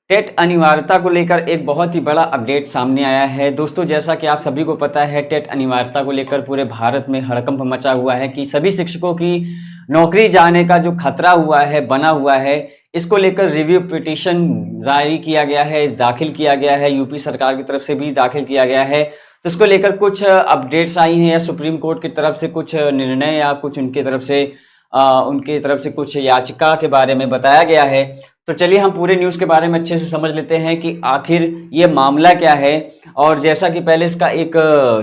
TET अनिवार्यता को लेकर एक बहुत ही बड़ा अपडेट सामने आया है। दोस्तों, जैसा कि आप सभी को पता है, टेट अनिवार्यता को लेकर पूरे भारत में हड़कंप मचा हुआ है कि सभी शिक्षकों की नौकरी जाने का जो खतरा हुआ है, बना हुआ है, इसको लेकर रिव्यू पिटीशन जारी किया गया है, दाखिल किया गया है, यूपी सरकार की तरफ से भी दाखिल किया गया है। तो इसको लेकर कुछ अपडेट्स आई हैं या सुप्रीम कोर्ट की तरफ से कुछ निर्णय या कुछ उनकी तरफ से कुछ याचिका के बारे में बताया गया है। तो चलिए हम पूरे न्यूज़ के बारे में अच्छे से समझ लेते हैं कि आखिर ये मामला क्या है। और जैसा कि पहले इसका एक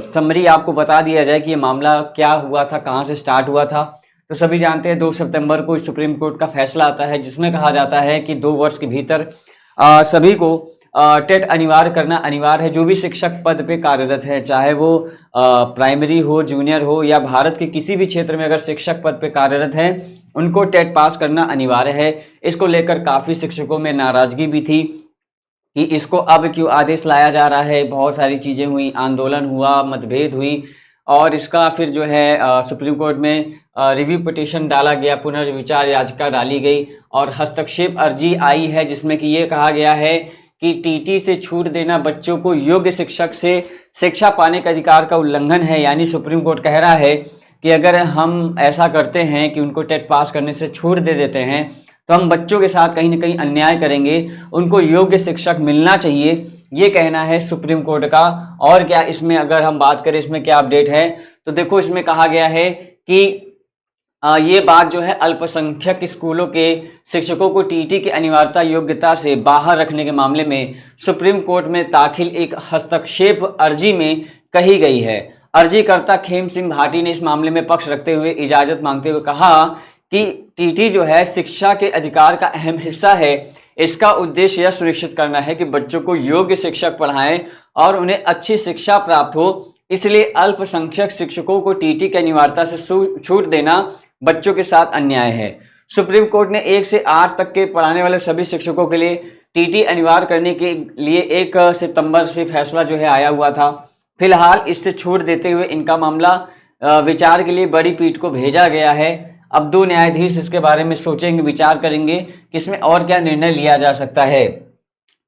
समरी आपको बता दिया जाए कि ये मामला क्या हुआ था, कहाँ से स्टार्ट हुआ था। तो सभी जानते हैं 2 सितंबर को सुप्रीम कोर्ट का फैसला आता है जिसमें कहा जाता है कि 2 वर्ष के भीतर सभी को टेट अनिवार्य करना अनिवार्य है। जो भी शिक्षक पद पे कार्यरत है, चाहे वो प्राइमरी हो, जूनियर हो या भारत के किसी भी क्षेत्र में अगर शिक्षक पद पे कार्यरत है, उनको टेट पास करना अनिवार्य है। इसको लेकर काफ़ी शिक्षकों में नाराज़गी भी थी कि इसको अब क्यों आदेश लाया जा रहा है। बहुत सारी चीज़ें हुई, आंदोलन हुआ, मतभेद हुई और इसका फिर जो है सुप्रीम कोर्ट में रिव्यू पिटीशन डाला गया, पुनर्विचार याचिका डाली गई और हस्तक्षेप अर्जी आई है जिसमें कि ये कहा गया है कि टीटी से छूट देना बच्चों को योग्य शिक्षक से शिक्षा पाने के अधिकार का उल्लंघन है। यानी सुप्रीम कोर्ट कह रहा है कि अगर हम ऐसा करते हैं कि उनको टेट पास करने से छूट दे देते हैं तो हम बच्चों के साथ कहीं ना कहीं अन्याय करेंगे, उनको योग्य शिक्षक मिलना चाहिए, ये कहना है सुप्रीम कोर्ट का। और क्या इसमें अगर हम बात करें इसमें क्या अपडेट है, तो देखो इसमें कहा गया है कि ये बात जो है अल्पसंख्यक स्कूलों के शिक्षकों को टीटी की अनिवार्यता योग्यता से बाहर रखने के मामले में सुप्रीम कोर्ट में दाखिल एक हस्तक्षेप अर्जी में कही गई है। अर्जीकर्ता खेम सिंह भाटी ने इस मामले में पक्ष रखते हुए इजाजत मांगते हुए कहा कि टीटी जो है शिक्षा के अधिकार का अहम हिस्सा है। इसका उद्देश्य यह सुनिश्चित करना है कि बच्चों को योग्य शिक्षक पढ़ाएं और उन्हें अच्छी शिक्षा प्राप्त हो। इसलिए अल्पसंख्यक शिक्षकों को टीटी की अनिवार्यता से छूट देना बच्चों के साथ अन्याय है। सुप्रीम कोर्ट ने 1 से 8 तक के पढ़ाने वाले सभी शिक्षकों के लिए टीटी अनिवार्य करने के लिए 1 सितंबर से फैसला जो है आया हुआ था। फिलहाल इससे छूट देते हुए इनका मामला विचार के लिए बड़ी पीठ को भेजा गया है। अब 2 न्यायाधीश इसके बारे में सोचेंगे, विचार करेंगे कि इसमें और क्या निर्णय लिया जा सकता है।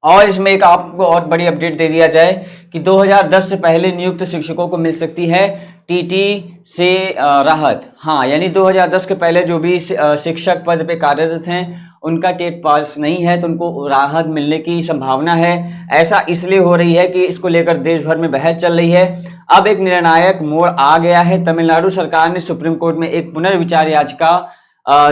और इसमें एक आपको और बड़ी अपडेट दे दिया जाए कि 2010 से पहले नियुक्त शिक्षकों को मिल सकती है टीटी से राहत। हाँ, यानी 2010 के पहले जो भी शिक्षक पद पे कार्यरत हैं उनका टेट पास नहीं है तो उनको राहत मिलने की संभावना है। ऐसा इसलिए हो रही है कि इसको लेकर देश भर में बहस चल रही है। अब एक निर्णायक मोड़ आ गया है। तमिलनाडु सरकार ने सुप्रीम कोर्ट में एक पुनर्विचार याचिका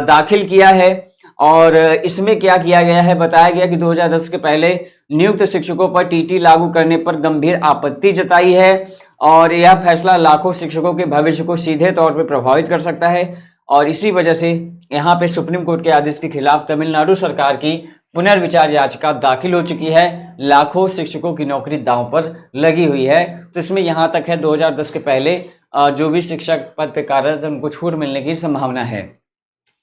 दाखिल किया है और इसमें क्या किया गया है, बताया गया कि 2010 के पहले नियुक्त शिक्षकों पर टीटी लागू करने पर गंभीर आपत्ति जताई है और यह फैसला लाखों शिक्षकों के भविष्य को सीधे तौर पर प्रभावित कर सकता है। और इसी वजह से यहाँ पे सुप्रीम कोर्ट के आदेश के खिलाफ तमिलनाडु सरकार की पुनर्विचार याचिका दाखिल हो चुकी है। लाखों शिक्षकों की नौकरी दांव पर लगी हुई है। तो इसमें यहाँ तक है 2010 के पहले जो भी शिक्षक पद पे कार्यरत है उनको छूट मिलने की संभावना है।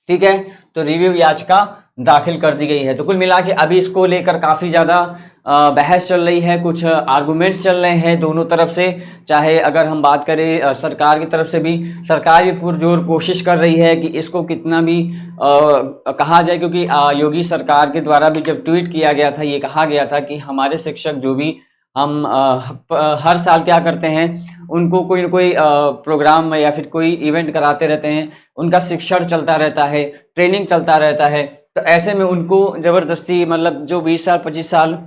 ठीक है, तो रिव्यू याचिका दाखिल कर दी गई है। तो कुल मिला के अभी इसको लेकर काफ़ी ज़्यादा बहस चल रही है, कुछ आर्गुमेंट्स चल रहे हैं दोनों तरफ से। चाहे अगर हम बात करें सरकार की तरफ से भी, सरकार भी पुरजोर कोशिश कर रही है कि इसको कितना भी कहा जाए, क्योंकि योगी सरकार के द्वारा भी जब ट्वीट किया गया था ये कहा गया था कि हमारे शिक्षक जो भी हम हर साल क्या करते हैं, उनको कोई ना कोई प्रोग्राम या फिर कोई इवेंट कराते रहते हैं, उनका शिक्षण चलता रहता है, ट्रेनिंग चलता रहता है। तो ऐसे में उनको ज़बरदस्ती, मतलब जो 20 साल 25 साल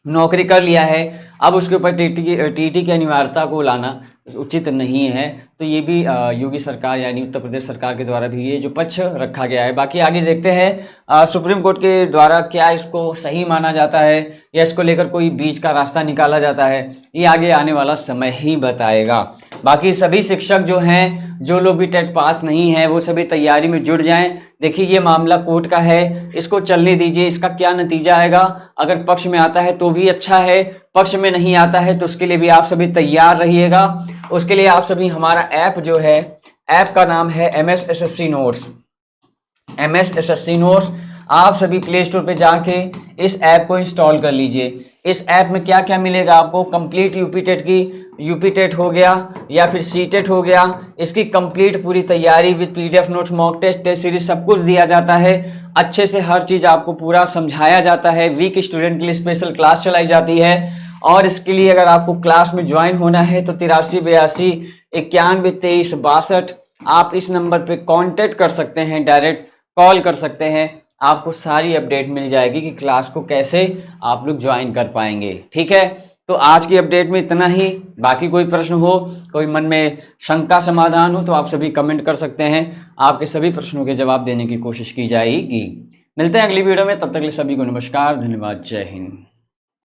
नौकरी कर लिया है, अब उसके ऊपर टीटी की अनिवार्यता को लाना उचित नहीं है। तो ये भी योगी सरकार यानी उत्तर प्रदेश सरकार के द्वारा भी ये जो पक्ष रखा गया है। बाकी आगे देखते हैं सुप्रीम कोर्ट के द्वारा क्या इसको सही माना जाता है या इसको लेकर कोई बीच का रास्ता निकाला जाता है, ये आगे आने वाला समय ही बताएगा। बाकी सभी शिक्षक जो हैं, जो लोग भी टेट पास नहीं है, वो सभी तैयारी में जुट जाएं। देखिए ये मामला कोर्ट का है, इसको चलने दीजिए, इसका क्या नतीजा आएगा। अगर पक्ष में आता है तो भी अच्छा है, पक्ष में नहीं आता है तो उसके लिए भी आप सभी तैयार रहिएगा। उसके लिए आप सभी हमारा ऐप जो है, ऐप का नाम है MS SSC notes. MS SSC notes आप सभी प्ले स्टोर पे जाके इस ऐप को इंस्टॉल कर लीजिए। इस ऐप में क्या क्या मिलेगा आपको, कंप्लीट यूपी टेट की, यूपी टेट हो गया या फिर सी टेट हो गया, इसकी कंप्लीट पूरी तैयारी with PDF notes, mock test, test series सब कुछ दिया जाता है। अच्छे से हर चीज़ आपको पूरा समझाया जाता है। वीक स्टूडेंट के लिए स्पेशल क्लास चलाई जाती है। और इसके लिए अगर आपको क्लास में ज्वाइन होना है तो 8382912362 आप इस नंबर पे कांटेक्ट कर सकते हैं, डायरेक्ट कॉल कर सकते हैं। आपको सारी अपडेट मिल जाएगी कि क्लास को कैसे आप लोग ज्वाइन कर पाएंगे। ठीक है, तो आज की अपडेट में इतना ही। बाकी कोई प्रश्न हो, कोई मन में शंका समाधान हो तो आप सभी कमेंट कर सकते हैं। आपके सभी प्रश्नों के जवाब देने की कोशिश की जाएगी। मिलते हैं अगली वीडियो में, तब तक के लिए सभी को नमस्कार, धन्यवाद, जय हिंद।